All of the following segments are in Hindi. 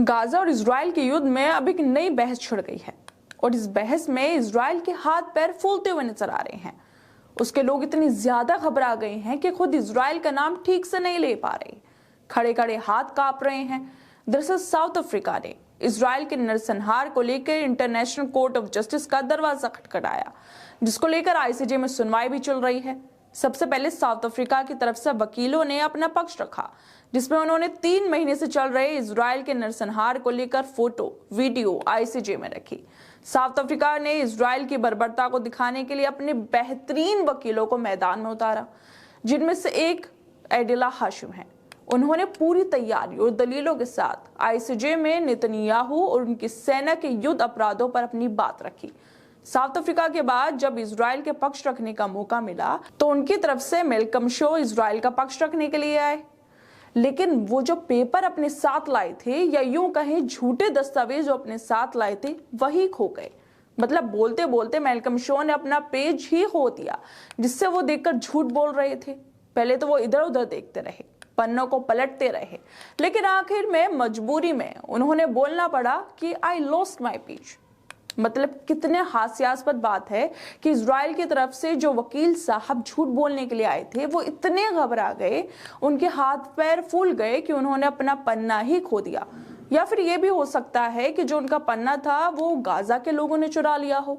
गाजा और इजराइल के युद्ध में अब एक नई बहस छिड़ गई है और इस बहस में इजराइल के हाथ पैर फूलते हुए नजर आ रहे हैं। उसके लोग इतनी ज्यादा घबरा गए हैं कि खुद इजराइल का नाम ठीक से नहीं ले पा रहे, खड़े खड़े हाथ कांप रहे हैं। दरअसल साउथ अफ्रीका ने इजराइल के नरसंहार को लेकर इंटरनेशनल कोर्ट ऑफ जस्टिस का दरवाजा खटखटाया, जिसको लेकर आईसीजे में सुनवाई भी चल रही है। सबसे पहले साउथ अफ्रीका की तरफ से वकीलों ने अपना पक्ष रखा, जिसमें उन्होंने 3 महीने से चल रहे इजराइल के नरसंहार को लेकर फोटो वीडियो आईसीजे में रखी। साउथ अफ्रीका ने इजराइल की बर्बरता को दिखाने के लिए अपने बेहतरीन वकीलों को मैदान में उतारा, जिनमें से एक एडिला हाशिम है। उन्होंने पूरी तैयारी और दलीलों के साथ आईसीजे में नेतन्याहू और उनकी सेना के युद्ध अपराधों पर अपनी बात रखी। साउथ अफ्रीका के बाद जब इजराइल के पक्ष रखने का मौका मिला तो उनकी तरफ से मेलकम शो इजराइल का पक्ष रखने के लिए आए, लेकिन वो जो पेपर अपने साथ लाए थे, या यूं कहें झूठे दस्तावेज जो अपने साथ लाए थे, वही खो गए। मतलब बोलते बोलते मेलकम शो ने अपना पेज ही खो दिया, जिससे वो देखकर झूठ बोल रहे थे। पहले तो वो इधर उधर देखते रहे, पन्नों को पलटते रहे, लेकिन आखिर में मजबूरी में उन्होंने बोलना पड़ा कि आई लॉस्ट माई पेज। मतलब कितने हास्यास्पद बात है कि इजराइल की तरफ से जो वकील साहब झूठ बोलने के लिए आए थे, वो इतने घबरा गए, उनके हाथ पैर फूल गए कि उन्होंने अपना पन्ना ही खो दिया। या फिर ये भी हो सकता है कि जो उनका पन्ना था वो गाजा के लोगों ने चुरा लिया हो।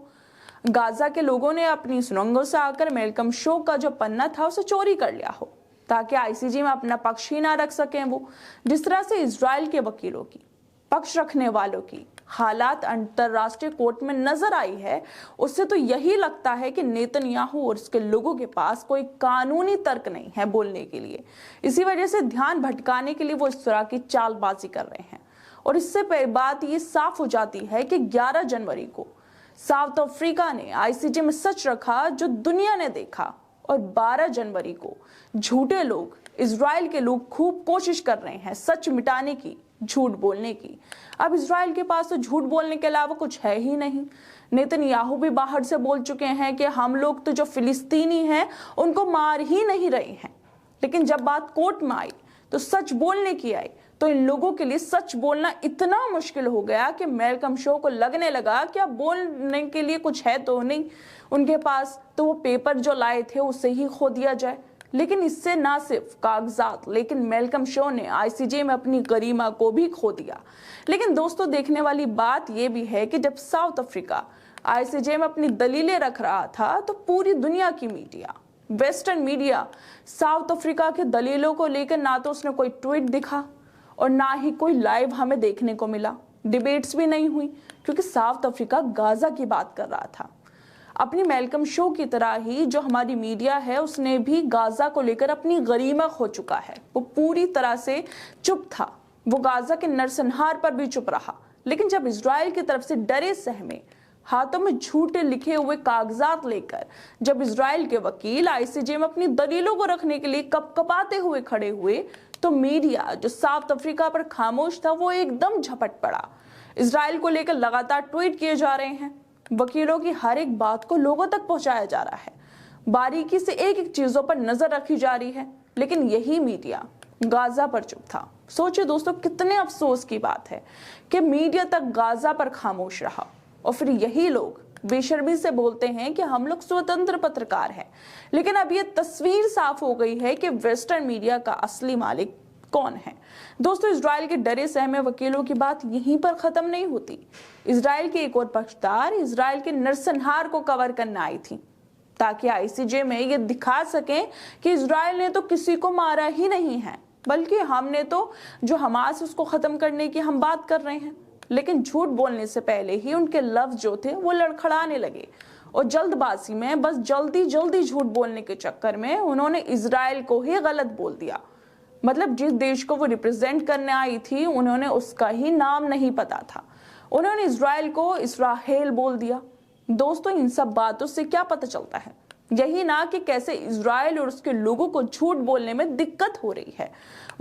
गाजा के लोगों ने अपनी सुरंगों से आकर मेलकम शो का जो पन्ना था उसे चोरी कर लिया हो, ताकि आईसीजे में अपना पक्ष ही ना रख सकें वो। जिस तरह से इजराइल के वकीलों की, पक्ष रखने वालों की हालात अंतरराष्ट्रीय कोर्ट में नजर आई है, उससे तो यही लगता है कि नेतन्याहू और उसके लोगों के पास कोई कानूनी तर्क नहीं है बोलने के लिए। इसी वजह से ध्यान भटकाने के लिए वो इस तरह की चालबाजी कर रहे हैं। और इससे बात ये साफ हो जाती है कि 11 जनवरी को साउथ अफ्रीका ने आईसीजे में सच रखा जो दुनिया ने देखा, और 12 जनवरी को झूठे लोग, इजराइल के लोग खूब कोशिश कर रहे हैं सच मिटाने की, झूठ बोलने की। अब इजराइल के पास तो झूठ बोलने के अलावा कुछ है ही नहीं। नेतन्याहू भी बाहर से बोल चुके हैं कि हम लोग तो जो फिलिस्तीनी हैं उनको मार ही नहीं रहे हैं। लेकिन जब बात कोर्ट में आई तो सच बोलने की आई, तो इन लोगों के लिए सच बोलना इतना मुश्किल हो गया कि मेलकम शो को लगने लगा कि अब बोलने के लिए कुछ है तो नहीं उनके पास, तो वो पेपर जो लाए थे उसे ही खो दिया जाए। लेकिन इससे ना सिर्फ कागजात, लेकिन मेलकम शो ने आईसीजे में अपनी गरिमा को भी खो दिया। लेकिन दोस्तों, देखने वाली बात यह भी है कि जब साउथ अफ्रीका आईसीजे में अपनी दलीलें रख रहा था तो पूरी दुनिया की media, western media, south Africa के दलीलों को लेकर ना तो उसने कोई ट्वीट दिखा और ना ही कोई लाइव हमें देखने को मिला। डिबेट्स भी नहीं हुई, क्योंकि साउथ अफ्रीका गाजा की बात कर रहा था। अपनी मेलकम शो की तरह ही जो हमारी मीडिया है, उसने भी गाजा को लेकर अपनी गरिमा खो चुका है। वो पूरी तरह से चुप था, वो गाजा के नरसंहार पर भी चुप रहा। लेकिन जब इजराइल की तरफ से डरे सहमे हाथों में झूठे लिखे हुए कागजात लेकर जब इजराइल के वकील आईसीजे में अपनी दलीलों को रखने के लिए कपकपाते हुए खड़े हुए, तो मीडिया जो साउथ अफ्रीका पर खामोश था वो एकदम झपट पड़ा। इजराइल को लेकर लगातार ट्वीट किए जा रहे हैं, वकीलों की हर एक बात को लोगों तक पहुंचाया जा रहा है, बारीकी से एक एक चीजों पर नजर रखी जा रही है। लेकिन यही मीडिया गाजा पर चुप था। सोचिए दोस्तों, कितने अफसोस की बात है कि मीडिया तक गाजा पर खामोश रहा, और फिर यही लोग बेशर्मी से बोलते हैं कि हम लोग स्वतंत्र पत्रकार हैं। लेकिन अब ये तस्वीर साफ हो गई है कि वेस्टर्न मीडिया का असली मालिक कौन है। दोस्तों, इजराइल के डरे सहमे वकीलों की बात यहीं पर खत्म नहीं होती। इजराइल के एक और पक्षकार इजराइल के नरसंहार को कवर करने आई थी, ताकि आईसीजे में ये दिखा सकें कि इजराइल ने तो किसी को मारा ही नहीं है, बल्कि हमने तो जो हमास उसको खत्म करने की हम बात कर रहे हैं। लेकिन झूठ बोलने से पहले ही उनके लफ्ज जो थे वो लड़खड़ाने लगे, और जल्दबाजी में, बस जल्दी जल्दी झूठ बोलने के चक्कर में उन्होंने इजराइल को ही गलत बोल दिया। मतलब जिस देश को वो रिप्रेजेंट करने आई थी, उन्होंने उसका ही नाम नहीं पता था, उन्होंने इजराइल को इसराइल बोल दिया। दोस्तों, इन सब बातों से क्या पता चलता है? यही ना कि कैसे इजराइल और उसके लोगों को झूठ बोलने में दिक्कत हो रही है।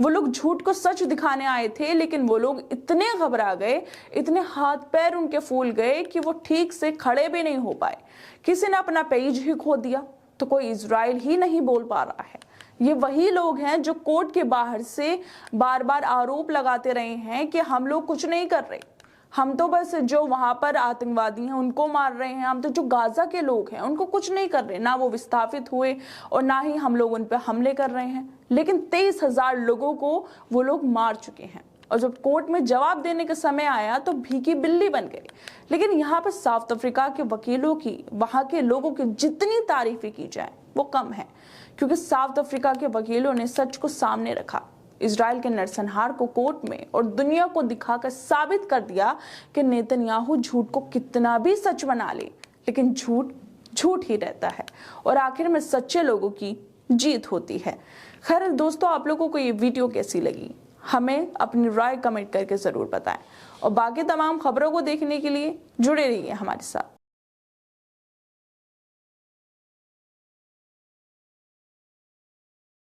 वो लोग झूठ को सच दिखाने आए थे, लेकिन वो लोग इतने घबरा गए, इतने हाथ पैर उनके फूल गए कि वो ठीक से खड़े भी नहीं हो पाए। किसी ने अपना पेज ही खो दिया, तो कोई इजराइल ही नहीं बोल पा रहा है। ये वही लोग हैं जो कोर्ट के बाहर से बार बार आरोप लगाते रहे हैं कि हम लोग कुछ नहीं कर रहे, हम तो बस जो वहां पर आतंकवादी हैं उनको मार रहे हैं, हम तो जो गाजा के लोग हैं उनको कुछ नहीं कर रहे, ना वो विस्थापित हुए और ना ही हम लोग उन पर हमले कर रहे हैं। लेकिन 23,000 लोगों को वो लोग मार चुके हैं और जब कोर्ट में जवाब देने का समय आया तो भीगी बिल्ली बन गई। लेकिन यहाँ पर साउथ अफ्रीका के वकीलों की, वहां के लोगों की जितनी तारीफें की जाए वो कम है, क्योंकि साउथ अफ्रीका के वकीलों ने सच को सामने रखा, इजराइल के नरसंहार को कोर्ट में और दुनिया को दिखाकर साबित कर दिया कि नेतन्याहू झूठ को कितना भी सच बना ले, लेकिन झूठ झूठ ही रहता है और आखिर में सच्चे लोगों की जीत होती है। खैर दोस्तों, आप लोगों को ये वीडियो कैसी लगी हमें अपनी राय कमेंट करके जरूर बताएं और बाकी तमाम खबरों को देखने के लिए जुड़े रहिए हमारे साथ।